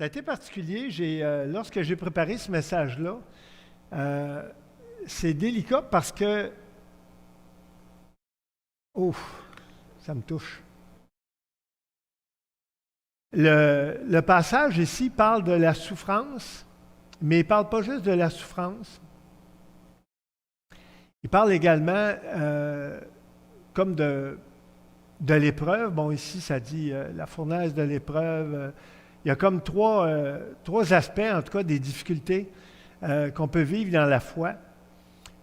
Ça a été particulier. Lorsque j'ai préparé ce message-là, c'est délicat parce que, ça me touche. Le passage ici parle de la souffrance, mais il ne parle pas juste de la souffrance. Il parle également comme de l'épreuve. Bon, ici, ça dit la fournaise de l'épreuve. Il y a comme trois aspects, en tout cas, des difficultés qu'on peut vivre dans la foi.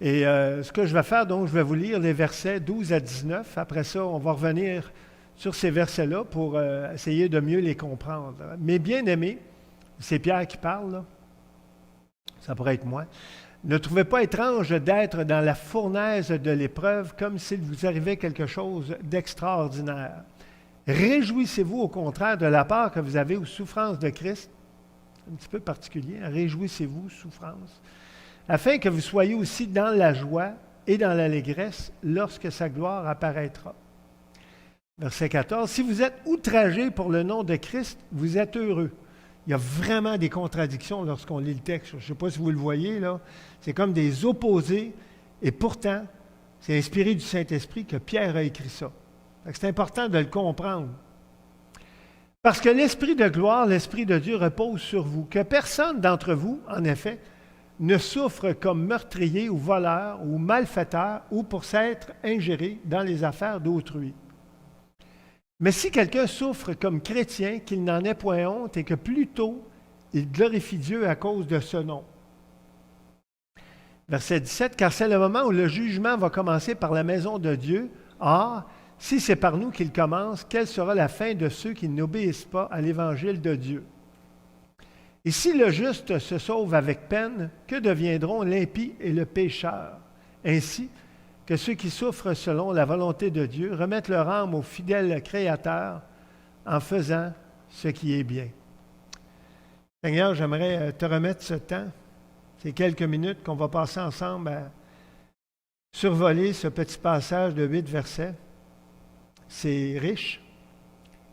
Et ce que je vais faire, donc, je vais vous lire les versets 12 à 19. Après ça, on va revenir sur ces versets-là pour essayer de mieux les comprendre. Mes bien-aimés, c'est Pierre qui parle, là. Ça pourrait être moi. Ne trouvez pas étrange d'être dans la fournaise de l'épreuve comme s'il vous arrivait quelque chose d'extraordinaire. Réjouissez-vous au contraire de la part que vous avez aux souffrances de Christ. Un petit peu particulier, hein? Réjouissez-vous, souffrance. Afin que vous soyez aussi dans la joie et dans l'allégresse lorsque sa gloire apparaîtra. Verset 14. Si vous êtes outragés pour le nom de Christ, vous êtes heureux. Il y a vraiment des contradictions lorsqu'on lit le texte. Je ne sais pas si vous le voyez, là. C'est comme des opposés. Et pourtant, c'est inspiré du Saint-Esprit que Pierre a écrit ça. C'est important de le comprendre. Parce que l'Esprit de gloire, l'Esprit de Dieu repose sur vous. Que personne d'entre vous, en effet, ne souffre comme meurtrier ou voleur ou malfaiteur ou pour s'être ingéré dans les affaires d'autrui. Mais si quelqu'un souffre comme chrétien, qu'il n'en ait point honte et que plutôt il glorifie Dieu à cause de ce nom. Verset 17, car c'est le moment où le jugement va commencer par la maison de Dieu. Or, si c'est par nous qu'il commence, quelle sera la fin de ceux qui n'obéissent pas à l'évangile de Dieu? Et si le juste se sauve avec peine, que deviendront l'impie et le pécheur? Ainsi que ceux qui souffrent selon la volonté de Dieu remettent leur âme au fidèle Créateur en faisant ce qui est bien. Seigneur, j'aimerais te remettre ce temps, ces quelques minutes qu'on va passer ensemble à survoler ce petit passage de 8 versets. C'est riche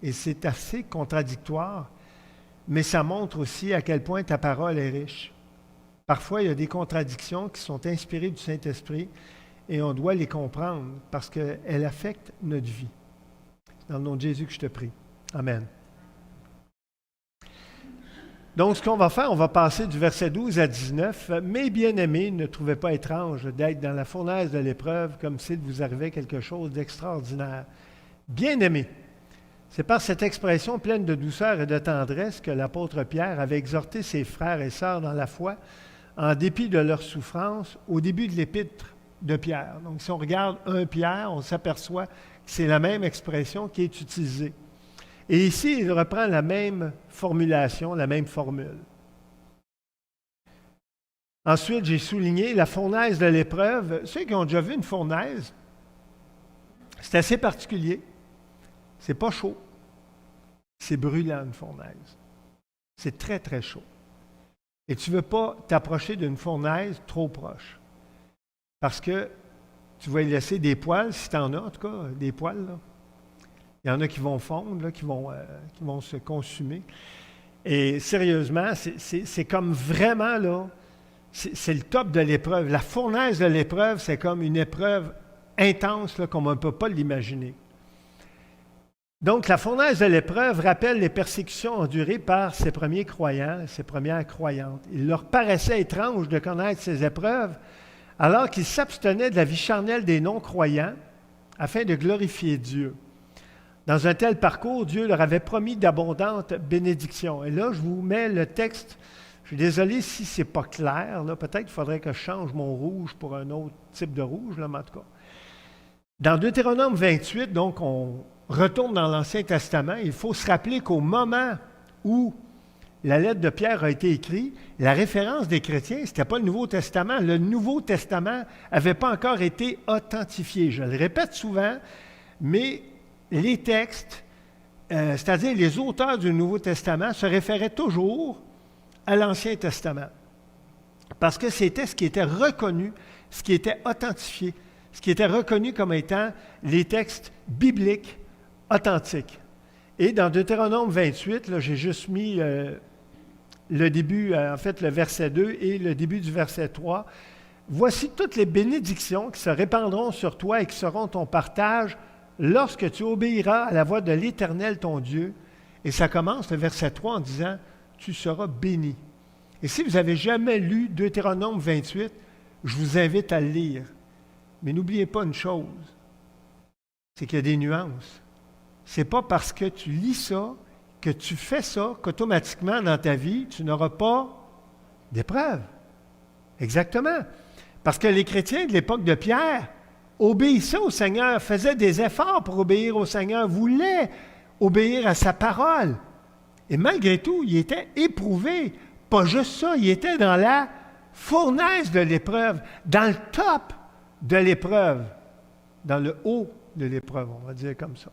et c'est assez contradictoire, mais ça montre aussi à quel point ta parole est riche. Parfois, il y a des contradictions qui sont inspirées du Saint-Esprit et on doit les comprendre parce qu'elles affectent notre vie. C'est dans le nom de Jésus que je te prie. Amen. Donc, ce qu'on va faire, on va passer du verset 12 à 19. « Mes bien-aimés, ne trouvez pas étrange d'être dans la fournaise de l'épreuve comme s'il vous arrivait quelque chose d'extraordinaire. Bien-aimés, c'est par cette expression pleine de douceur et de tendresse que l'apôtre Pierre avait exhorté ses frères et sœurs dans la foi, en dépit de leur souffrance, au début de l'épître de Pierre. Donc, si on regarde 1 Pierre, on s'aperçoit que c'est la même expression qui est utilisée. Et ici, il reprend la même formulation, la même formule. Ensuite, j'ai souligné la fournaise de l'épreuve. Ceux qui ont déjà vu une fournaise, c'est assez particulier. C'est pas chaud. C'est brûlant, une fournaise. C'est très, très chaud. Et tu ne veux pas t'approcher d'une fournaise trop proche. Parce que tu vas y laisser des poils, si tu en as en tout cas, des poils. Là. Il y en a qui vont fondre, là, qui vont se consumer. Et sérieusement, c'est comme vraiment, là, c'est le top de l'épreuve. La fournaise de l'épreuve, c'est comme une épreuve intense, là, comme on ne peut pas l'imaginer. Donc, la fournaise de l'épreuve rappelle les persécutions endurées par ces premiers croyants, ces premières croyantes. Il leur paraissait étrange de connaître ces épreuves, alors qu'ils s'abstenaient de la vie charnelle des non-croyants afin de glorifier Dieu. Dans un tel parcours, Dieu leur avait promis d'abondantes bénédictions. Et là, je vous mets le texte. Je suis désolé si ce n'est pas clair. Là, peut-être qu'il faudrait que je change mon rouge pour un autre type de rouge, là, mais en tout cas. Dans Deutéronome 28, donc, on retourne dans l'Ancien Testament. Il faut se rappeler qu'au moment où la lettre de Pierre a été écrite, la référence des chrétiens, ce n'était pas le Nouveau Testament. Le Nouveau Testament n'avait pas encore été authentifié. Je le répète souvent, mais les textes, c'est-à-dire les auteurs du Nouveau Testament, se référaient toujours à l'Ancien Testament. Parce que c'était ce qui était reconnu, ce qui était authentifié, ce qui était reconnu comme étant les textes bibliques authentiques. Et dans Deutéronome 28, là, j'ai juste mis le début, en fait, le verset 2 et le début du verset 3. Voici toutes les bénédictions qui se répandront sur toi et qui seront ton partage lorsque tu obéiras à la voix de l'Éternel ton Dieu. Et ça commence le verset 3 en disant, tu seras béni. Et si vous n'avez jamais lu Deutéronome 28, je vous invite à le lire. Mais n'oubliez pas une chose, c'est qu'il y a des nuances. Ce n'est pas parce que tu lis ça, que tu fais ça, qu'automatiquement dans ta vie, tu n'auras pas d'épreuve. Exactement. Parce que les chrétiens de l'époque de Pierre obéissaient au Seigneur, faisaient des efforts pour obéir au Seigneur, voulaient obéir à sa parole. Et malgré tout, il était éprouvé. Pas juste ça, il était dans la fournaise de l'épreuve, dans le top de l'épreuve, dans le haut de l'épreuve, on va dire comme ça.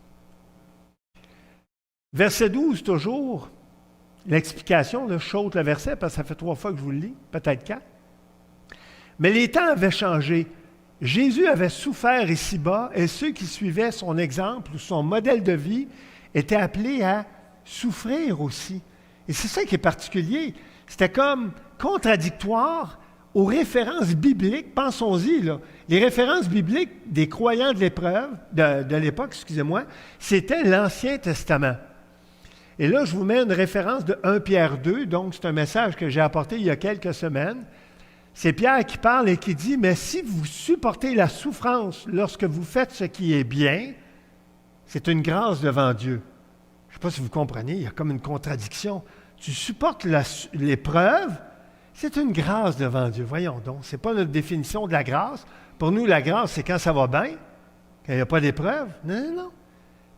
Verset 12, toujours, l'explication, là, je saute le verset parce que ça fait 3 fois que je vous le lis, peut-être 4. Mais les temps avaient changé. Jésus avait souffert ici-bas et ceux qui suivaient son exemple ou son modèle de vie étaient appelés à souffrir aussi. Et c'est ça qui est particulier. C'était comme contradictoire aux références bibliques. Pensons-y, là. Les références bibliques des croyants de l'époque, excusez-moi, c'était l'Ancien Testament. Et là, je vous mets une référence de 1 Pierre 2, donc c'est un message que j'ai apporté il y a quelques semaines. C'est Pierre qui parle et qui dit, « Mais si vous supportez la souffrance lorsque vous faites ce qui est bien, c'est une grâce devant Dieu. » Je ne sais pas si vous comprenez, il y a comme une contradiction. Tu supportes l'épreuve, c'est une grâce devant Dieu. Voyons donc, ce n'est pas notre définition de la grâce. Pour nous, la grâce, c'est quand ça va bien, quand il n'y a pas d'épreuve. Non, non, non.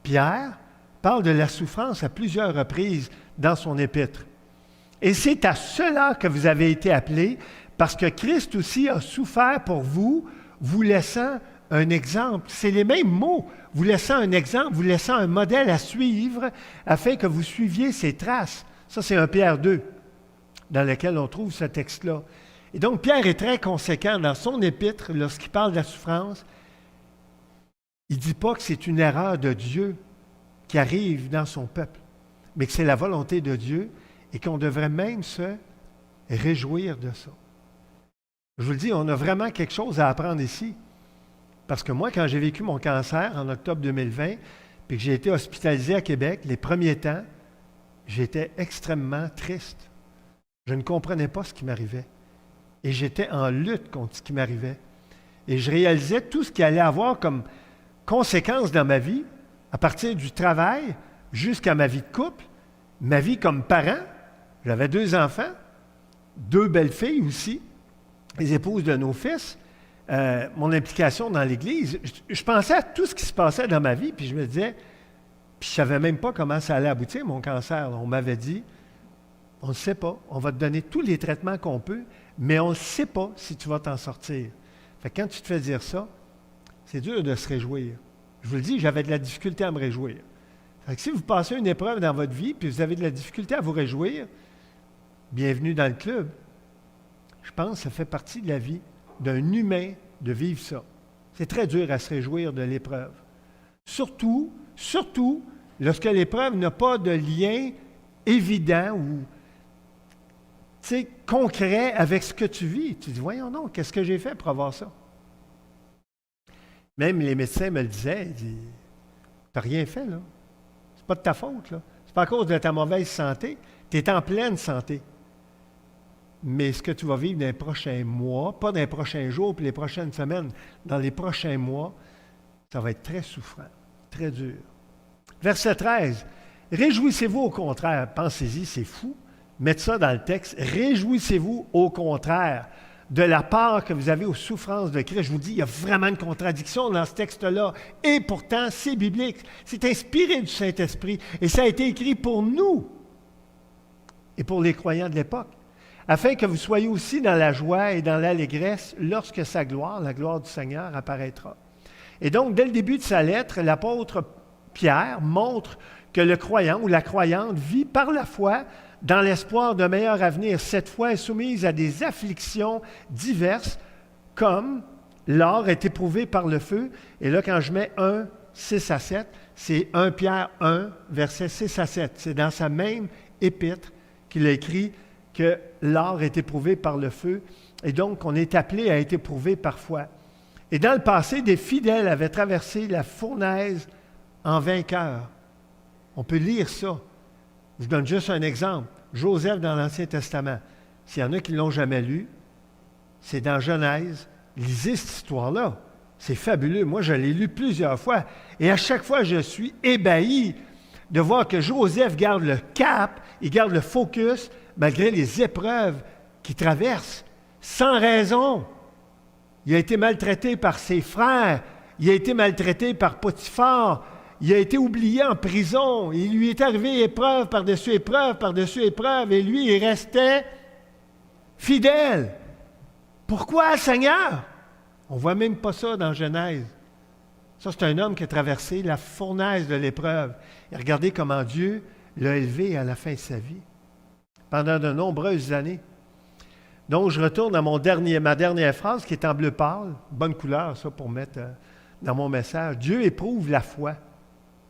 Pierre parle de la souffrance à plusieurs reprises dans son épître. Et c'est à cela que vous avez été appelés, parce que Christ aussi a souffert pour vous, vous laissant un exemple. C'est les mêmes mots. Vous laissant un exemple, vous laissant un modèle à suivre, afin que vous suiviez ses traces. Ça, c'est 1 Pierre 2, dans lequel on trouve ce texte-là. Et donc, Pierre est très conséquent dans son épître, lorsqu'il parle de la souffrance. Il ne dit pas que c'est une erreur de Dieu qui arrive dans son peuple, mais que c'est la volonté de Dieu et qu'on devrait même se réjouir de ça. Je vous le dis, on a vraiment quelque chose à apprendre ici. Parce que moi, quand j'ai vécu mon cancer en octobre 2020, puis que j'ai été hospitalisé à Québec, les premiers temps, j'étais extrêmement triste. Je ne comprenais pas ce qui m'arrivait. Et j'étais en lutte contre ce qui m'arrivait. Et je réalisais tout ce qu'il allait avoir comme conséquences dans ma vie, à partir du travail jusqu'à ma vie de couple, ma vie comme parent. J'avais 2 enfants, 2 belles filles aussi, les épouses de nos fils, mon implication dans l'Église. Je pensais à tout ce qui se passait dans ma vie, puis je me disais, puis je ne savais même pas comment ça allait aboutir, mon cancer. On m'avait dit, on ne sait pas, on va te donner tous les traitements qu'on peut, mais on ne sait pas si tu vas t'en sortir. Fait que quand tu te fais dire ça, c'est dur de se réjouir. Je vous le dis, j'avais de la difficulté à me réjouir. Fait que si vous passez une épreuve dans votre vie, puis vous avez de la difficulté à vous réjouir, bienvenue dans le club. Je pense que ça fait partie de la vie d'un humain de vivre ça. C'est très dur à se réjouir de l'épreuve. Surtout, lorsque l'épreuve n'a pas de lien évident ou concret avec ce que tu vis. Tu dis, voyons non, qu'est-ce que j'ai fait pour avoir ça? Même les médecins me le disaient, ils disent, tu n'as rien fait, là. C'est pas de ta faute, là. C'est pas à cause de ta mauvaise santé. Tu es en pleine santé. Mais ce que tu vas vivre dans les prochains mois, pas dans les prochains jours puis les prochaines semaines, dans les prochains mois, ça va être très souffrant, très dur. Verset 13. Réjouissez-vous au contraire. Pensez-y, c'est fou. Mettez ça dans le texte. Réjouissez-vous au contraire de la part que vous avez aux souffrances de Christ. Je vous dis, il y a vraiment une contradiction dans ce texte-là. Et pourtant, c'est biblique. C'est inspiré du Saint-Esprit. Et ça a été écrit pour nous et pour les croyants de l'époque, afin que vous soyez aussi dans la joie et dans l'allégresse lorsque sa gloire, la gloire du Seigneur, apparaîtra. Et donc, dès le début de sa lettre, l'apôtre Pierre montre que le croyant ou la croyante vit par la foi dans l'espoir d'un meilleur avenir. Cette foi est soumise à des afflictions diverses, comme l'or est éprouvé par le feu. Et là, quand je mets 1, 6 à 7, c'est 1 Pierre 1, versets 6 à 7. C'est dans sa même épître qu'il a écrit que l'or est éprouvé par le feu, et donc on est appelé à être éprouvé parfois. Et dans le passé, des fidèles avaient traversé la fournaise en vainqueur. On peut lire ça. Je vous donne juste un exemple. Joseph dans l'Ancien Testament. S'il y en a qui ne l'ont jamais lu, c'est dans Genèse. Lisez cette histoire-là. C'est fabuleux. Moi, je l'ai lu plusieurs fois. Et à chaque fois, je suis ébahi de voir que Joseph garde le cap, il garde le focus, malgré les épreuves qu'il traverse, sans raison. Il a été maltraité par ses frères, il a été maltraité par Potiphar, il a été oublié en prison, il lui est arrivé épreuve par-dessus épreuve, par-dessus épreuve, et lui, il restait fidèle. Pourquoi, Seigneur? On ne voit même pas ça dans Genèse. Ça, c'est un homme qui a traversé la fournaise de l'épreuve. Et regardez comment Dieu l'a élevé à la fin de sa vie, pendant de nombreuses années. Donc, je retourne à ma dernière phrase qui est en bleu pâle. Bonne couleur, ça, pour mettre dans mon message. Dieu éprouve la foi.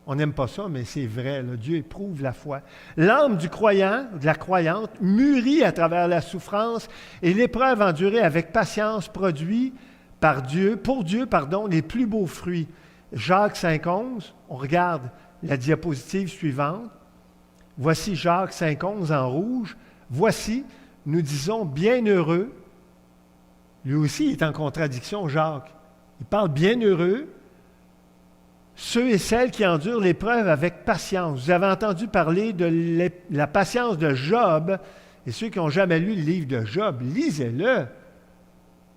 On n'aime pas ça, mais c'est vrai. Là, Dieu éprouve la foi. L'âme du croyant, de la croyante, mûrie à travers la souffrance et l'épreuve endurée avec patience produit pour Dieu, les plus beaux fruits. Jacques 5,11, on regarde la diapositive suivante. Voici Jacques 5,11 en rouge. Voici, nous disons bienheureux. Lui aussi, il est en contradiction, Jacques. Il parle bienheureux, ceux et celles qui endurent l'épreuve avec patience. Vous avez entendu parler de la patience de Job, et ceux qui n'ont jamais lu le livre de Job, lisez-le.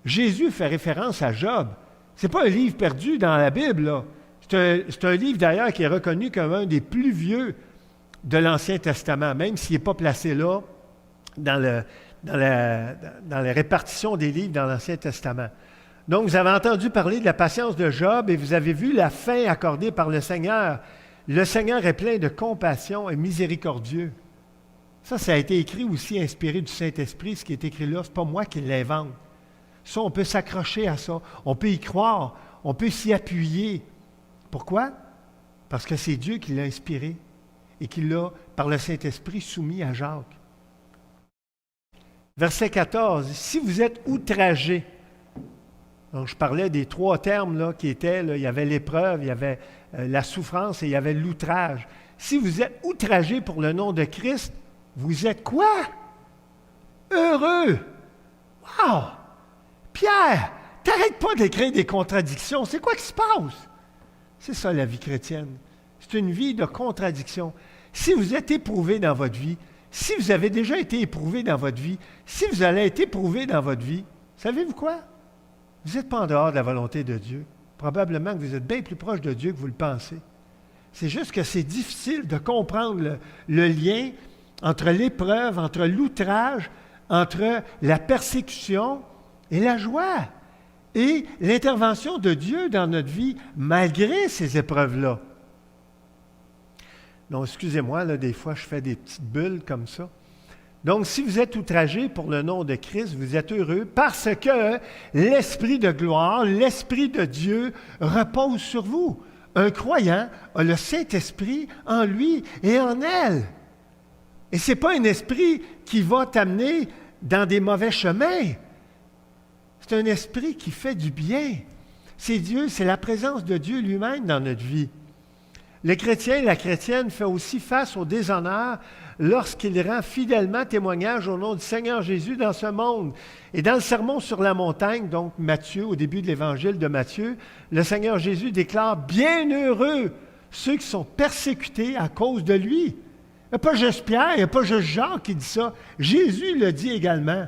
Jésus fait référence à Job. Ce n'est pas un livre perdu dans la Bible, là. C'est un livre d'ailleurs qui est reconnu comme un des plus vieux de l'Ancien Testament, même s'il n'est pas placé là dans la répartition des livres dans l'Ancien Testament. Donc, vous avez entendu parler de la patience de Job et vous avez vu la fin accordée par le Seigneur. Le Seigneur est plein de compassion et miséricordieux. Ça a été écrit aussi, inspiré du Saint-Esprit. Ce qui est écrit là, ce n'est pas moi qui l'invente. Ça, on peut s'accrocher à ça. On peut y croire. On peut s'y appuyer. Pourquoi? Parce que c'est Dieu qui l'a inspiré et qui l'a, par le Saint-Esprit, soumis à Jacques. Verset 14. Si vous êtes outragés, donc je parlais des trois termes là, qui étaient, là, il y avait l'épreuve, il y avait la souffrance et il y avait l'outrage. Si vous êtes outragés pour le nom de Christ, vous êtes quoi? Heureux! Wow! Pierre, t'arrêtes pas d'écrire des contradictions. C'est quoi qui se passe? C'est ça la vie chrétienne. C'est une vie de contradiction. Si vous êtes éprouvé dans votre vie, si vous avez déjà été éprouvé dans votre vie, si vous allez être éprouvé dans votre vie, savez-vous quoi? Vous n'êtes pas en dehors de la volonté de Dieu. Probablement que vous êtes bien plus proche de Dieu que vous le pensez. C'est juste que c'est difficile de comprendre le lien entre l'épreuve, entre l'outrage, entre la persécution et la joie. Et l'intervention de Dieu dans notre vie, malgré ces épreuves-là. Donc, excusez-moi, là, des fois, je fais des petites bulles comme ça. Donc, si vous êtes outragés pour le nom de Christ, vous êtes heureux parce que l'Esprit de gloire, l'Esprit de Dieu repose sur vous. Un croyant a le Saint-Esprit en lui et en elle. Et ce n'est pas un esprit qui va t'amener dans des mauvais chemins. C'est un esprit qui fait du bien. C'est Dieu, c'est la présence de Dieu lui-même dans notre vie. Le chrétien et la chrétienne fait aussi face au déshonneur lorsqu'il rend fidèlement témoignage au nom du Seigneur Jésus dans ce monde. Et dans le Sermon sur la montagne, donc Matthieu, au début de l'évangile de Matthieu, le Seigneur Jésus déclare « Bienheureux ceux qui sont persécutés à cause de lui ». Il n'y a pas juste Pierre, il n'y a pas juste Jacques qui dit ça. Jésus le dit également.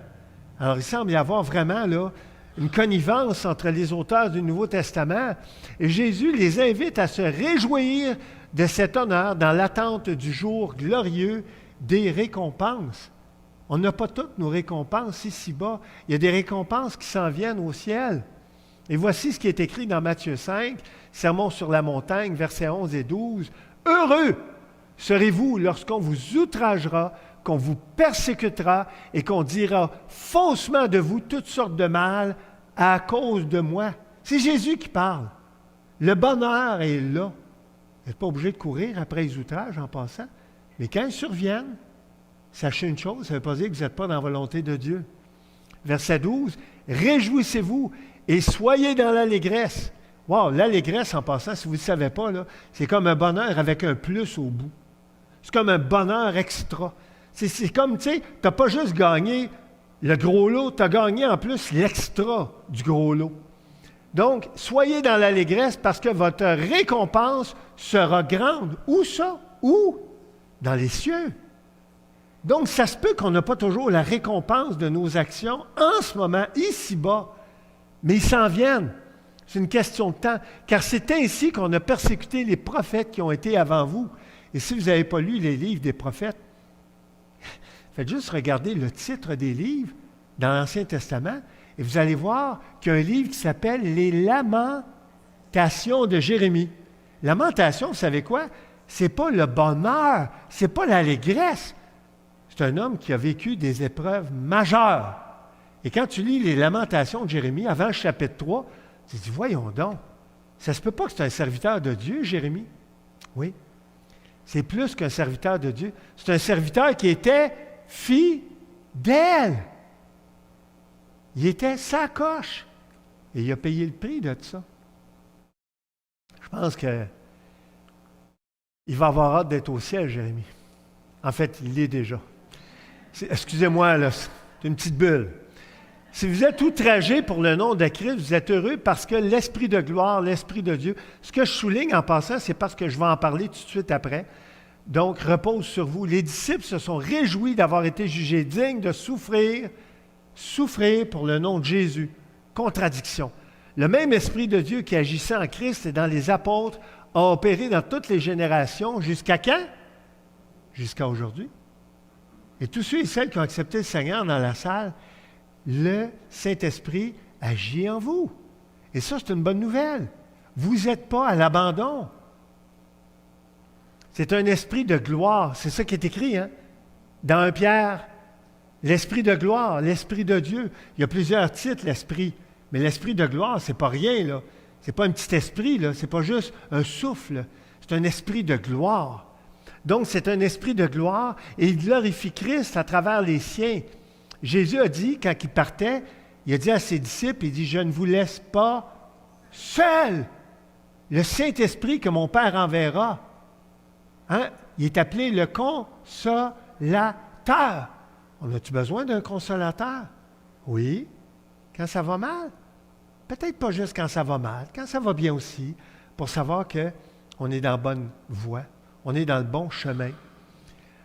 Alors, il semble y avoir vraiment là une connivence entre les auteurs du Nouveau Testament. Et Jésus les invite à se réjouir de cet honneur dans l'attente du jour glorieux des récompenses. On n'a pas toutes nos récompenses ici-bas. Il y a des récompenses qui s'en viennent au ciel. Et voici ce qui est écrit dans Matthieu 5, Sermon sur la montagne, versets 11 et 12. « Heureux serez-vous lorsqu'on vous outragera, qu'on vous persécutera et qu'on dira faussement de vous toutes sortes de mal à cause de moi. » C'est Jésus qui parle. Le bonheur est là. Vous n'êtes pas obligé de courir après les outrages en passant. Mais quand ils surviennent, Sachez une chose, ça ne veut pas dire que vous n'êtes pas dans la volonté de Dieu. Verset 12, réjouissez-vous et soyez dans l'allégresse. Wow, l'allégresse, en passant, si vous ne le savez pas, là, c'est comme un bonheur avec un plus au bout. C'est comme un bonheur extra. C'est comme, tu sais, tu n'as pas juste gagné le gros lot, tu as gagné en plus l'extra du gros lot. Donc, soyez dans l'allégresse parce que votre récompense sera grande. Où ça? Où? Dans les cieux. Donc, ça se peut qu'on n'a pas toujours la récompense de nos actions en ce moment, ici-bas, mais ils s'en viennent. C'est une question de temps, car c'est ainsi qu'on a persécuté les prophètes qui ont été avant vous. Et si vous n'avez pas lu les livres des prophètes, faites juste regarder le titre des livres dans l'Ancien Testament et vous allez voir qu'il y a un livre qui s'appelle « Les Lamentations de Jérémie ». Lamentation, vous savez quoi? Ce n'est pas le bonheur, ce n'est pas l'allégresse. C'est un homme qui a vécu des épreuves majeures. Et quand tu lis les Lamentations de Jérémie, avant le chapitre 3, tu te dis, voyons donc, ça ne se peut pas que c'est un serviteur de Dieu, Jérémie? Oui. C'est plus qu'un serviteur de Dieu. C'est un serviteur qui était fidèle. Il était sa coche. Et il a payé le prix de ça. Je pense qu'il va avoir hâte d'être au ciel, Jérémie. En fait, il l'est déjà. Excusez-moi, là, c'est une petite bulle. Si vous êtes outragés pour le nom de Christ, vous êtes heureux parce que l'Esprit de gloire, l'Esprit de Dieu, ce que je souligne en passant, c'est parce que je vais en parler tout de suite après. Donc, repose sur vous. Les disciples se sont réjouis d'avoir été jugés dignes de souffrir pour le nom de Jésus. Contradiction. Le même Esprit de Dieu qui agissait en Christ et dans les apôtres a opéré dans toutes les générations. Jusqu'à quand? Jusqu'à aujourd'hui. Et tous ceux et celles qui ont accepté le Seigneur dans la salle, le Saint-Esprit agit en vous. Et ça, c'est une bonne nouvelle. Vous n'êtes pas à l'abandon. C'est un esprit de gloire. C'est ça qui est écrit, hein? Dans 1 Pierre. L'esprit de gloire, l'esprit de Dieu. Il y a plusieurs titres, l'esprit. Mais l'esprit de gloire, c'est pas rien, là. C'est pas un petit esprit, là. C'est pas juste un souffle. C'est un esprit de gloire. Donc, c'est un esprit de gloire et il glorifie Christ à travers les siens. Jésus a dit, quand il partait, il a dit à ses disciples, il dit, « Je ne vous laisse pas seul. Le Saint-Esprit que mon Père enverra. » Hein? Il est appelé le consolateur. On a-tu besoin d'un consolateur? Oui. Quand ça va mal? Peut-être pas juste quand ça va mal, quand ça va bien aussi, pour savoir qu'on est dans la bonne voie, on est dans le bon chemin.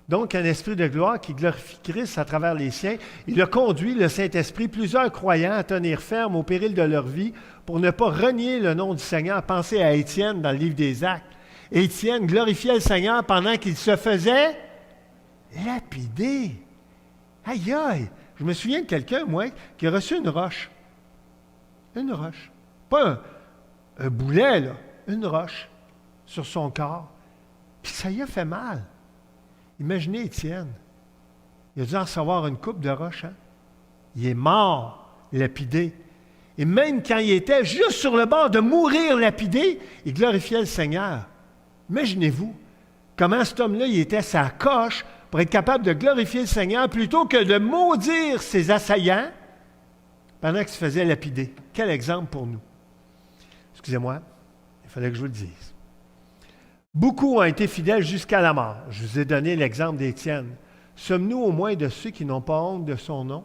Donc, un esprit de gloire qui glorifie Christ à travers les siens. Il a conduit, le Saint-Esprit, plusieurs croyants à tenir ferme au péril de leur vie pour ne pas renier le nom du Seigneur. Pensez à Étienne dans le livre des Actes. Étienne glorifiait le Seigneur pendant qu'il se faisait lapider. Aïe, aïe! Je me souviens de quelqu'un, moi, qui a reçu une roche. Une roche. Pas un boulet, là. Une roche sur son corps. Puis ça y a fait mal. Imaginez Étienne. Il a dû en recevoir une coupe de roche. Hein? Il est mort, lapidé. Et même quand il était juste sur le bord de mourir lapidé, il glorifiait le Seigneur. Imaginez-vous comment cet homme-là, il était sa coche pour être capable de glorifier le Seigneur plutôt que de maudire ses assaillants pendant qu'il se faisait lapider. Quel exemple pour nous. Excusez-moi, il fallait que je vous le dise. Beaucoup ont été fidèles jusqu'à la mort. Je vous ai donné l'exemple d'Étienne. Sommes-nous au moins de ceux qui n'ont pas honte de son nom,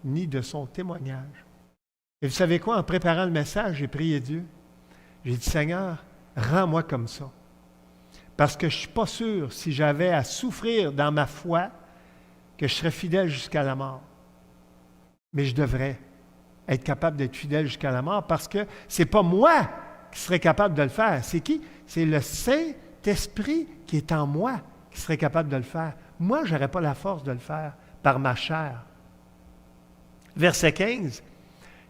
ni de son témoignage? Et vous savez quoi? En préparant le message, j'ai prié Dieu. J'ai dit, Seigneur, rends-moi comme ça. Parce que je ne suis pas sûr, si j'avais à souffrir dans ma foi, que je serais fidèle jusqu'à la mort. Mais je devrais être capable d'être fidèle jusqu'à la mort parce que ce n'est pas moi qui serais capable de le faire. C'est qui? C'est le Saint-Esprit qui est en moi qui serait capable de le faire. Moi, je n'aurais pas la force de le faire par ma chair. Verset 15.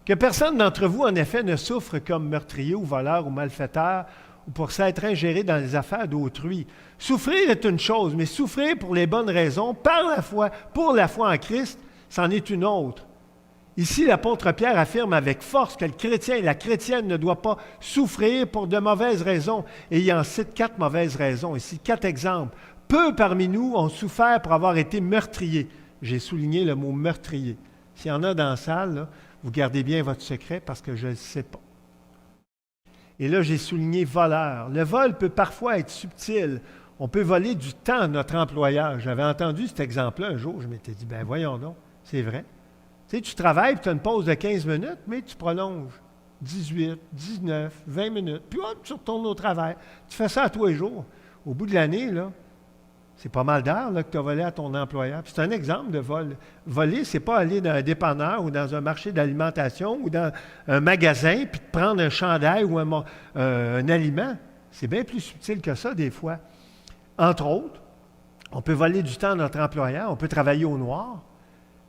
Que personne d'entre vous, en effet, ne souffre comme meurtrier ou voleur ou malfaiteur ou pour s'être ingéré dans les affaires d'autrui. Souffrir est une chose, mais souffrir pour les bonnes raisons, par la foi, pour la foi en Christ, c'en est une autre. Ici, l'apôtre Pierre affirme avec force que le chrétien et la chrétienne ne doivent pas souffrir pour de mauvaises raisons. Et il en cite 4 mauvaises raisons ici, 4 exemples. Peu parmi nous ont souffert pour avoir été meurtriers. J'ai souligné le mot meurtrier. S'il y en a dans la salle, là, vous gardez bien votre secret parce que je ne le sais pas. Et là, j'ai souligné voleur. Le vol peut parfois être subtil. On peut voler du temps à notre employeur. J'avais entendu cet exemple-là un jour. Je m'étais dit, ben voyons donc, c'est vrai. Tu sais, tu travailles, puis tu as une pause de 15 minutes, mais tu prolonges 18, 19, 20 minutes. Puis hop, tu retournes au travail. Tu fais ça à tous les jours. Au bout de l'année, là, c'est pas mal d'heures là, que tu as volé à ton employeur. Puis c'est un exemple de vol. Voler, c'est pas aller dans un dépanneur ou dans un marché d'alimentation ou dans un magasin puis te prendre un chandail ou un aliment. C'est bien plus subtil que ça, des fois. Entre autres, on peut voler du temps à notre employeur, on peut travailler au noir.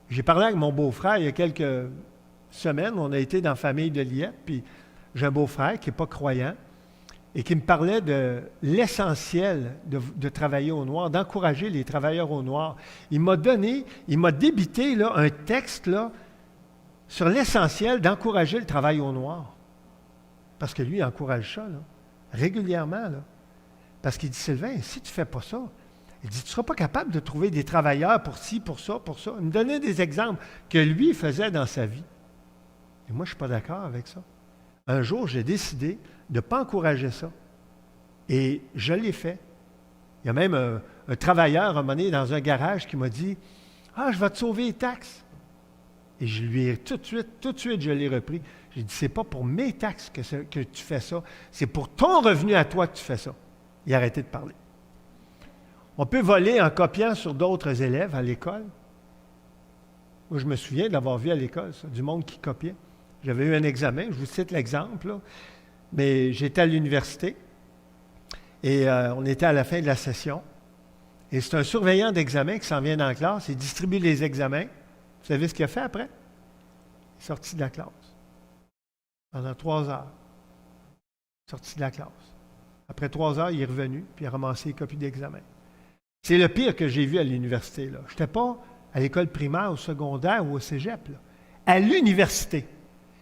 J'ai parlé avec mon beau-frère il y a quelques semaines, on a été dans la famille de Liette, puis j'ai un beau-frère qui n'est pas croyant et qui me parlait de l'essentiel de travailler au noir, d'encourager les travailleurs au noir. Il m'a débité là, un texte là, sur l'essentiel d'encourager le travail au noir. Parce que lui, il encourage ça, là, régulièrement. Là. Parce qu'il dit, Sylvain, si tu ne fais pas ça, il dit, tu ne seras pas capable de trouver des travailleurs pour ci, pour ça, pour ça. Il me donnait des exemples que lui faisait dans sa vie. Et moi, je ne suis pas d'accord avec ça. Un jour, j'ai décidé de ne pas encourager ça. Et je l'ai fait. Il y a même un travailleur, un moment donné, dans un garage qui m'a dit, « Ah, je vais te sauver les taxes. » Et je lui ai tout de suite, je l'ai repris. J'ai dit, « C'est pas pour mes taxes que tu fais ça. C'est pour ton revenu à toi que tu fais ça. » Il a arrêté de parler. On peut voler en copiant sur d'autres élèves à l'école. Moi, je me souviens d'avoir vu à l'école ça, du monde qui copiait. J'avais eu un examen, je vous cite l'exemple, là, mais j'étais à l'université et on était à la fin de la session. Et c'est un surveillant d'examen qui s'en vient dans la classe, il distribue les examens. Vous savez ce qu'il a fait après? Il est sorti de la classe. Pendant 3 heures. Sorti de la classe. Après 3 heures, il est revenu, puis il a ramassé les copies d'examen. C'est le pire que j'ai vu à l'université. Je n'étais pas à l'école primaire, au secondaire ou au cégep. Là. À l'université.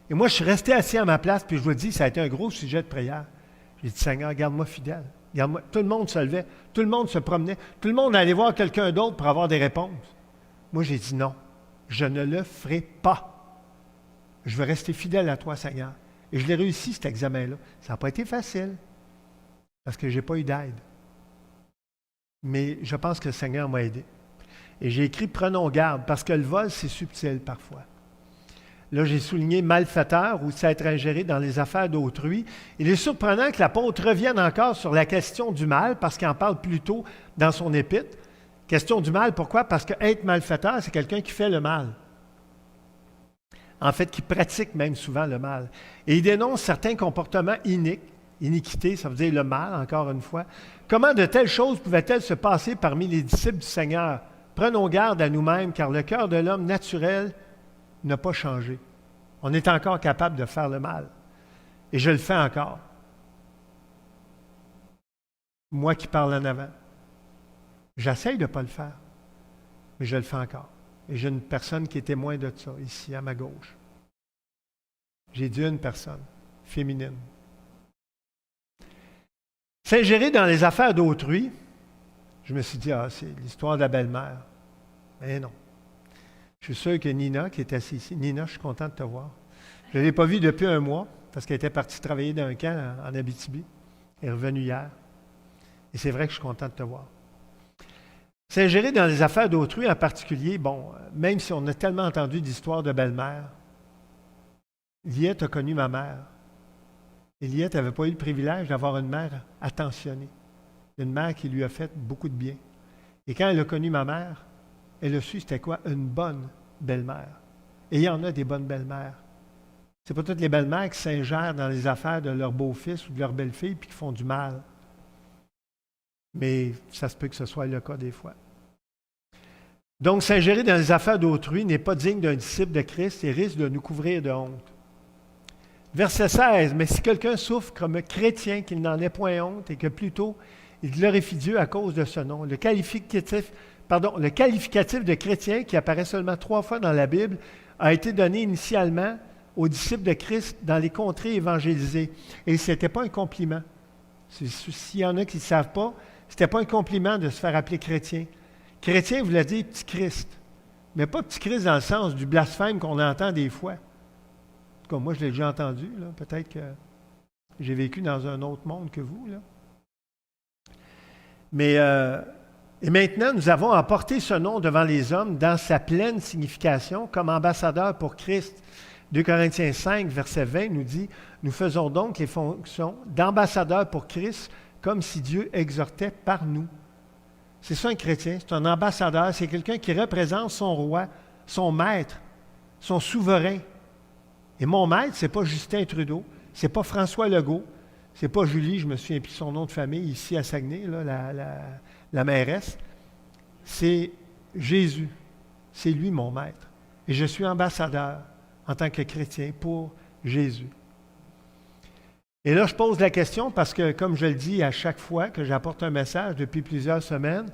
Et moi, je suis resté assis à ma place, puis je vous dis, ça a été un gros sujet de prière. J'ai dit, Seigneur, garde-moi fidèle. Garde-moi. Tout le monde se levait, tout le monde se promenait, tout le monde allait voir quelqu'un d'autre pour avoir des réponses. Moi, j'ai dit non, je ne le ferai pas. Je veux rester fidèle à toi, Seigneur. Et je l'ai réussi, cet examen-là. Ça n'a pas été facile, parce que je n'ai pas eu d'aide. Mais je pense que le Seigneur m'a aidé. Et j'ai écrit « Prenons garde », parce que le vol, c'est subtil parfois. Là, j'ai souligné « malfaiteur » ou « s'être ingéré dans les affaires d'autrui ». Il est surprenant que l'apôtre revienne encore sur la question du mal, parce qu'il en parle plus tôt dans son épître. Question du mal, pourquoi? Parce qu'être malfaiteur, c'est quelqu'un qui fait le mal. En fait, qui pratique même souvent le mal. Et il dénonce certains comportements iniques. Iniquité, ça veut dire le mal, encore une fois. Comment de telles choses pouvaient-elles se passer parmi les disciples du Seigneur? Prenons garde à nous-mêmes, car le cœur de l'homme naturel n'a pas changé. On est encore capable de faire le mal. Et je le fais encore. Moi qui parle en avant. J'essaye de ne pas le faire, mais je le fais encore. Et j'ai une personne qui est témoin de ça, ici, à ma gauche. J'ai dit une personne, féminine. S'ingérer dans les affaires d'autrui, je me suis dit, c'est l'histoire de la belle-mère. Mais non. Je suis sûr que Nina, qui est assise ici, Nina, je suis content de te voir. Je ne l'ai pas vue depuis 1 mois, parce qu'elle était partie travailler dans un camp en Abitibi. Elle est revenue hier. Et c'est vrai que je suis content de te voir. S'ingérer dans les affaires d'autrui en particulier, bon, même si on a tellement entendu d'histoires de belle-mère, Liette a connu ma mère. Et Liette n'avait pas eu le privilège d'avoir une mère attentionnée, une mère qui lui a fait beaucoup de bien. Et quand elle a connu ma mère, elle a su c'était quoi une bonne belle-mère. Et il y en a des bonnes belles-mères. Ce n'est pas toutes les belles-mères qui s'ingèrent dans les affaires de leur beau-fils ou de leur belle-fille puis qui font du mal. Mais ça se peut que ce soit le cas des fois. Donc, s'ingérer dans les affaires d'autrui n'est pas digne d'un disciple de Christ et risque de nous couvrir de honte. Verset 16, « Mais si quelqu'un souffre comme chrétien, qu'il n'en ait point honte et que plutôt il glorifie Dieu à cause de ce nom. » Le qualificatif de chrétien, qui apparaît seulement 3 fois dans la Bible, a été donné initialement aux disciples de Christ dans les contrées évangélisées. Et ce n'était pas un compliment. S'il y en a qui ne savent pas, C'était pas un compliment de se faire appeler chrétien. Chrétien voulait dire petit Christ. Mais pas petit Christ dans le sens du blasphème qu'on entend des fois. En tout cas, moi, je l'ai déjà entendu. Là. Peut-être que j'ai vécu dans un autre monde que vous. Là. Mais, et maintenant, nous avons apporté ce nom devant les hommes dans sa pleine signification comme ambassadeur pour Christ. 2 Corinthiens 5, verset 20 nous dit, « Nous faisons donc les fonctions d'ambassadeur pour Christ comme si Dieu exhortait par nous. » C'est ça un chrétien, c'est un ambassadeur, c'est quelqu'un qui représente son roi, son maître, son souverain. Et mon maître, ce n'est pas Justin Trudeau, ce n'est pas François Legault, ce n'est pas Julie, je me souviens plus son nom de famille, ici à Saguenay, là, la mairesse. C'est Jésus, c'est lui mon maître. Et je suis ambassadeur en tant que chrétien pour Jésus. Et là, je pose la question parce que, comme je le dis à chaque fois que j'apporte un message depuis plusieurs semaines,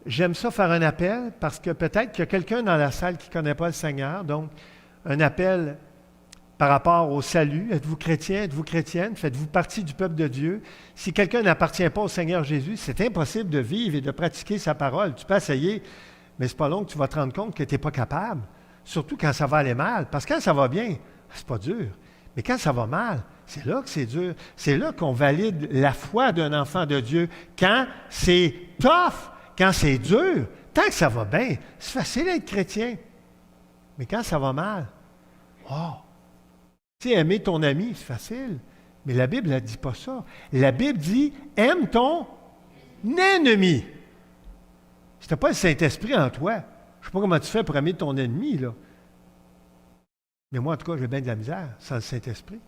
j'aime ça faire un appel parce que peut-être qu'il y a quelqu'un dans la salle qui ne connaît pas le Seigneur. Donc, un appel par rapport au salut. Êtes-vous chrétien? Êtes-vous chrétienne? Faites-vous partie du peuple de Dieu? Si quelqu'un n'appartient pas au Seigneur Jésus, c'est impossible de vivre et de pratiquer sa parole. Tu peux essayer, mais ce n'est pas long que tu vas te rendre compte que tu n'es pas capable. Surtout quand ça va aller mal. Parce que quand ça va bien, c'est pas dur. Mais quand ça va mal, c'est là que c'est dur. C'est là qu'on valide la foi d'un enfant de Dieu. Quand c'est tough, quand c'est dur, tant que ça va bien, c'est facile d'être chrétien. Mais quand ça va mal, oh! Tu sais, aimer ton ami, c'est facile. Mais la Bible ne dit pas ça. La Bible dit, aime ton ennemi. Si tu n'as pas le Saint-Esprit en toi, je ne sais pas comment tu fais pour aimer ton ennemi, là. Mais moi, en tout cas, j'ai bien de la misère sans le Saint-Esprit.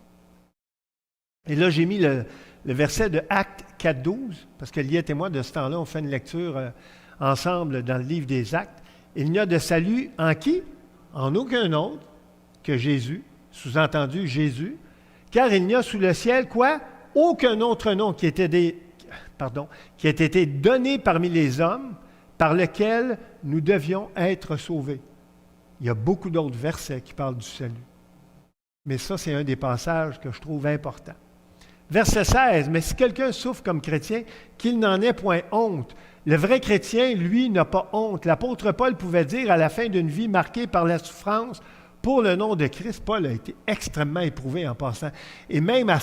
Et là, j'ai mis le verset de Actes 4.12, parce que Liette et moi, de ce temps-là, on fait une lecture ensemble dans le livre des Actes. Il n'y a de salut en qui? En aucun autre que Jésus, sous-entendu Jésus, car il n'y a sous le ciel, quoi? Aucun autre nom qui ait été donné parmi les hommes, par lequel nous devions être sauvés. Il y a beaucoup d'autres versets qui parlent du salut. Mais ça, c'est un des passages que je trouve important. Verset 16, « Mais si quelqu'un souffre comme chrétien, qu'il n'en ait point honte. Le vrai chrétien, lui, n'a pas honte. » L'apôtre Paul pouvait dire à la fin d'une vie marquée par la souffrance, pour le nom de Christ, Paul a été extrêmement éprouvé en passant. Et même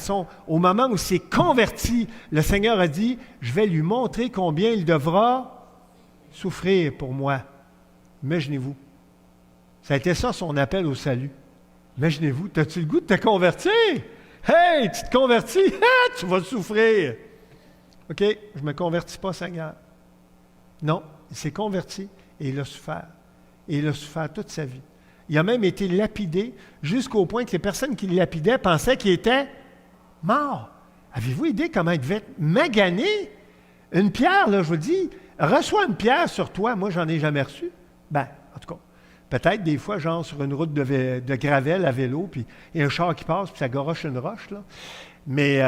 au moment où il s'est converti, le Seigneur a dit, « Je vais lui montrer combien il devra souffrir pour moi. » Imaginez-vous. Ça a été ça son appel au salut. Imaginez-vous, as-tu le goût de te convertir? Hey, tu te convertis? Ah, tu vas souffrir. OK, je ne me convertis pas, Seigneur. Non, il s'est converti et il a souffert. Et il a souffert toute sa vie. Il a même été lapidé jusqu'au point que les personnes qui le lapidaient pensaient qu'il était mort. Avez-vous idée comment il devait être magané? Une pierre, là, je vous dis, reçois une pierre sur toi. Moi, j'en ai jamais reçu. Ben, en tout cas, peut-être des fois, genre sur une route de gravel à vélo, puis il y a un char qui passe, puis ça goroche une roche, là. Mais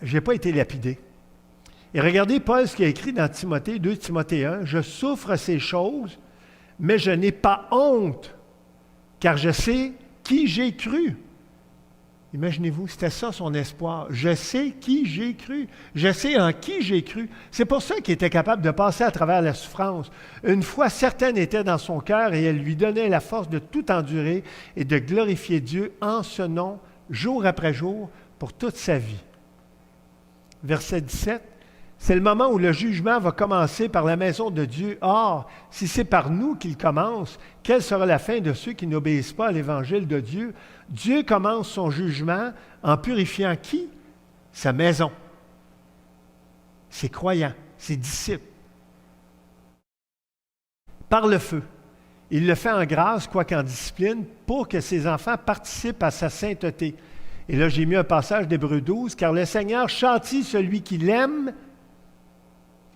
je n'ai pas été lapidé. Et regardez Paul, ce qu'il a écrit dans Timothée, 2 Timothée 1, « Je souffre ces choses, mais je n'ai pas honte, car je sais qui j'ai cru. » Imaginez-vous, c'était ça son espoir. Je sais qui j'ai cru. Je sais en qui j'ai cru. C'est pour ça qu'il était capable de passer à travers la souffrance. Une foi certaine était dans son cœur et elle lui donnait la force de tout endurer et de glorifier Dieu en ce nom, jour après jour, pour toute sa vie. Verset 17. C'est le moment où le jugement va commencer par la maison de Dieu. Or, si c'est par nous qu'il commence, quelle sera la fin de ceux qui n'obéissent pas à l'Évangile de Dieu? Dieu commence son jugement en purifiant qui? Sa maison. Ses croyants, ses disciples. Par le feu. Il le fait en grâce, quoiqu'en discipline, pour que ses enfants participent à sa sainteté. Et là, j'ai mis un passage d'Hébreux 12, « Car le Seigneur châtie celui qui l'aime. »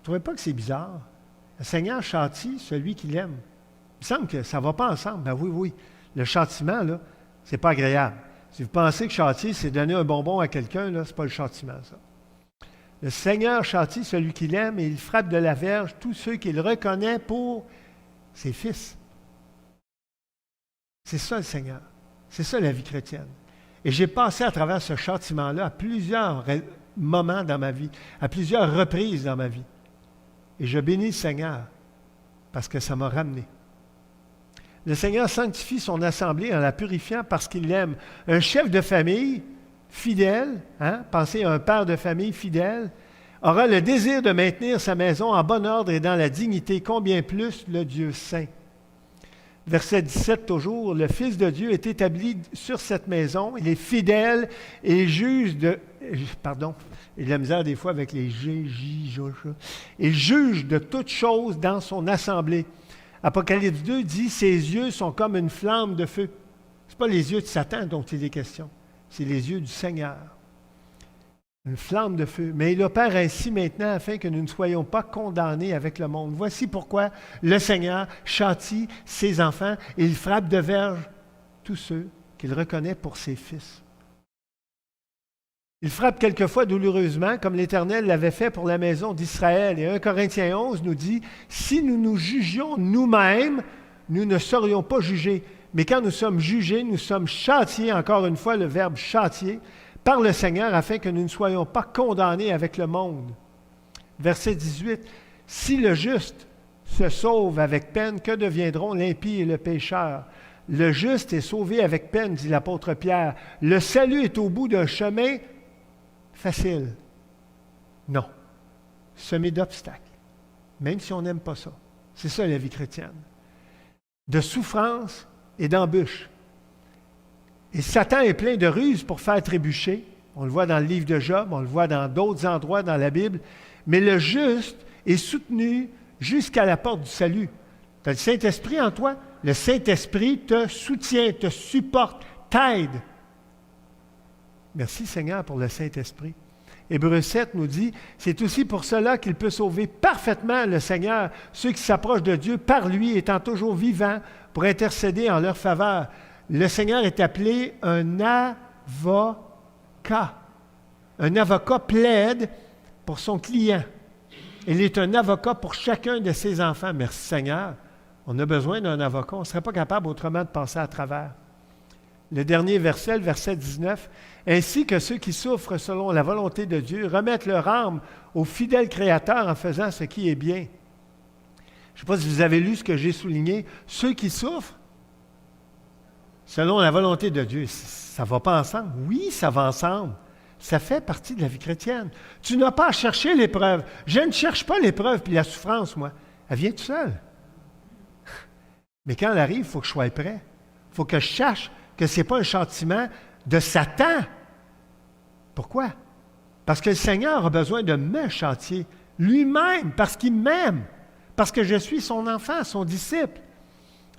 Vous ne trouvez pas que c'est bizarre? Le Seigneur châtie celui qui l'aime. Il me semble que ça ne va pas ensemble. Ben oui. Le châtiment, là, c'est pas agréable. Si vous pensez que châtier, c'est donner un bonbon à quelqu'un, là, c'est pas le châtiment, ça. Le Seigneur châtie celui qui l'aime et il frappe de la verge tous ceux qu'il reconnaît pour ses fils. C'est ça le Seigneur. C'est ça la vie chrétienne. Et j'ai passé à travers ce châtiment-là à plusieurs moments dans ma vie, à plusieurs reprises dans ma vie. Et je bénis le Seigneur parce que ça m'a ramené. Le Seigneur sanctifie son assemblée en la purifiant parce qu'il l'aime. Un chef de famille fidèle, pensez à un père de famille fidèle, aura le désir de maintenir sa maison en bon ordre et dans la dignité, combien plus le Dieu saint. Verset 17 toujours, le Fils de Dieu est établi sur cette maison, il est fidèle et juge de... Pardon, il a de la misère des fois avec les G, J, J, et juge de toutes choses dans son assemblée. Apocalypse 2 dit, ses yeux sont comme une flamme de feu. Ce n'est pas les yeux de Satan dont il est question, c'est les yeux du Seigneur. Une flamme de feu. Mais il opère ainsi maintenant afin que nous ne soyons pas condamnés avec le monde. Voici pourquoi le Seigneur châtie ses enfants et il frappe de verge tous ceux qu'il reconnaît pour ses fils. Il frappe quelquefois douloureusement, comme l'Éternel l'avait fait pour la maison d'Israël. Et 1 Corinthiens 11 nous dit, « Si nous nous jugions nous-mêmes, nous ne serions pas jugés. Mais quand nous sommes jugés, nous sommes châtiés, encore une fois le verbe châtier, par le Seigneur, afin que nous ne soyons pas condamnés avec le monde. » Verset 18, « Si le juste se sauve avec peine, que deviendront l'impie et le pécheur? Le juste est sauvé avec peine, dit l'apôtre Pierre. Le salut est au bout d'un chemin facile. Non, semé d'obstacles, même si on n'aime pas ça. C'est ça la vie chrétienne. De souffrance et d'embûches. Et Satan est plein de ruses pour faire trébucher. On le voit dans le livre de Job, on le voit dans d'autres endroits dans la Bible. Mais le juste est soutenu jusqu'à la porte du salut. Tu as le Saint-Esprit en toi. Le Saint-Esprit te soutient, te supporte, t'aide. Merci Seigneur pour le Saint-Esprit. Hébreux 7 nous dit, c'est aussi pour cela qu'il peut sauver parfaitement le Seigneur, ceux qui s'approchent de Dieu par lui, étant toujours vivants pour intercéder en leur faveur. Le Seigneur est appelé un avocat. Un avocat plaide pour son client. Il est un avocat pour chacun de ses enfants. Merci Seigneur. On a besoin d'un avocat. On ne serait pas capable autrement de passer à travers. Le dernier verset, le verset 19. « Ainsi que ceux qui souffrent selon la volonté de Dieu remettent leur âme au fidèle Créateur en faisant ce qui est bien. » Je ne sais pas si vous avez lu ce que j'ai souligné. Ceux qui souffrent selon la volonté de Dieu, ça ne va pas ensemble? Oui, ça va ensemble. Ça fait partie de la vie chrétienne. Tu n'as pas à chercher l'épreuve. Je ne cherche pas l'épreuve puis la souffrance, moi. Elle vient toute seule. Mais quand elle arrive, il faut que je sois prêt. Il faut que je sache que ce n'est pas un châtiment de Satan. Pourquoi? Parce que le Seigneur a besoin de me châtier lui-même, parce qu'il m'aime, parce que je suis son enfant, son disciple.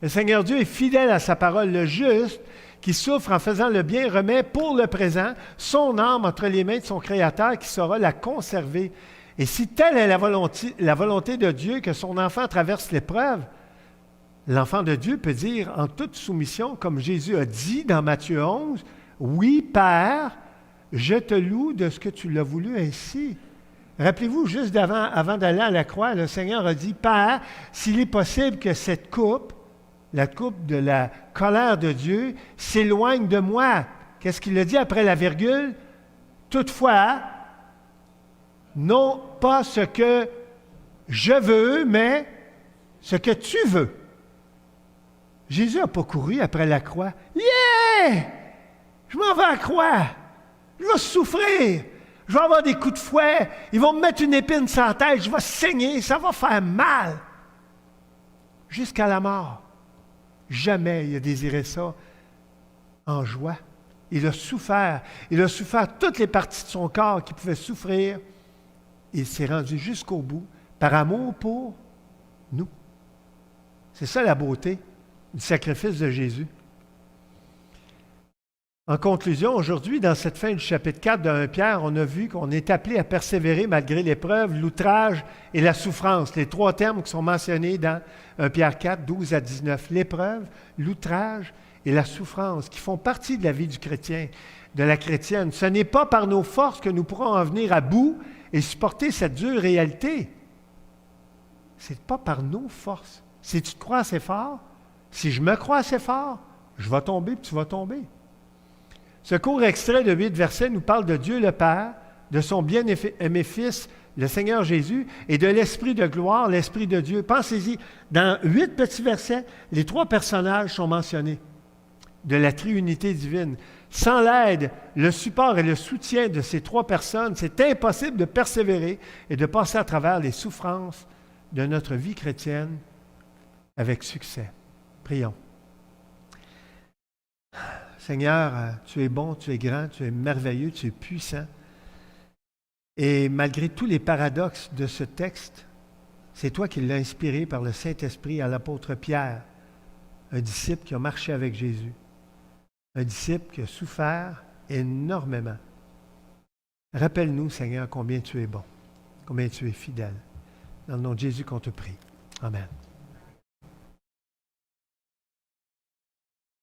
Le Seigneur Dieu est fidèle à sa parole. Le juste, qui souffre en faisant le bien, remet pour le présent son âme entre les mains de son Créateur qui saura la conserver. Et si telle est la volonté de Dieu que son enfant traverse l'épreuve, l'enfant de Dieu peut dire en toute soumission, comme Jésus a dit dans Matthieu 11, « Oui, Père, je te loue de ce que tu l'as voulu ainsi. » Rappelez-vous, juste avant d'aller à la croix, le Seigneur a dit, « Père, s'il est possible que cette coupe, la coupe de la colère de Dieu, s'éloigne de moi. » Qu'est-ce qu'il a dit après la virgule? « Toutefois, non pas ce que je veux, mais ce que tu veux. » Jésus n'a pas couru après la croix. « Yeah! Je m'en vais à la croix. Je vais souffrir. Je vais avoir des coups de fouet. Ils vont me mettre une épine sur la tête. Je vais saigner. Ça va faire mal. » Jusqu'à la mort. Jamais il a désiré ça en joie. Il a souffert. Il a souffert toutes les parties de son corps qui pouvaient souffrir. Il s'est rendu jusqu'au bout par amour pour nous. C'est ça la beauté du sacrifice de Jésus. En conclusion, aujourd'hui, dans cette fin du chapitre 4 de 1 Pierre, on a vu qu'on est appelé à persévérer malgré l'épreuve, l'outrage et la souffrance. Les trois termes qui sont mentionnés dans 1 Pierre 4, 12 à 19. L'épreuve, l'outrage et la souffrance qui font partie de la vie du chrétien, de la chrétienne. Ce n'est pas par nos forces que nous pourrons en venir à bout et supporter cette dure réalité. Ce n'est pas par nos forces. Si tu te crois assez fort, si je me crois assez fort, je vais tomber puis tu vas tomber. Ce court extrait de 8 versets nous parle de Dieu le Père, de son bien-aimé Fils, le Seigneur Jésus, et de l'Esprit de gloire, l'Esprit de Dieu. Pensez-y, dans 8 petits versets, les 3 personnages sont mentionnés de la triunité divine. Sans l'aide, le support et le soutien de ces 3 personnes, c'est impossible de persévérer et de passer à travers les souffrances de notre vie chrétienne avec succès. Prions. Seigneur, tu es bon, tu es grand, tu es merveilleux, tu es puissant. Et malgré tous les paradoxes de ce texte, c'est toi qui l'as inspiré par le Saint-Esprit à l'apôtre Pierre, un disciple qui a marché avec Jésus, un disciple qui a souffert énormément. Rappelle-nous, Seigneur, combien tu es bon, combien tu es fidèle. Dans le nom de Jésus qu'on te prie. Amen.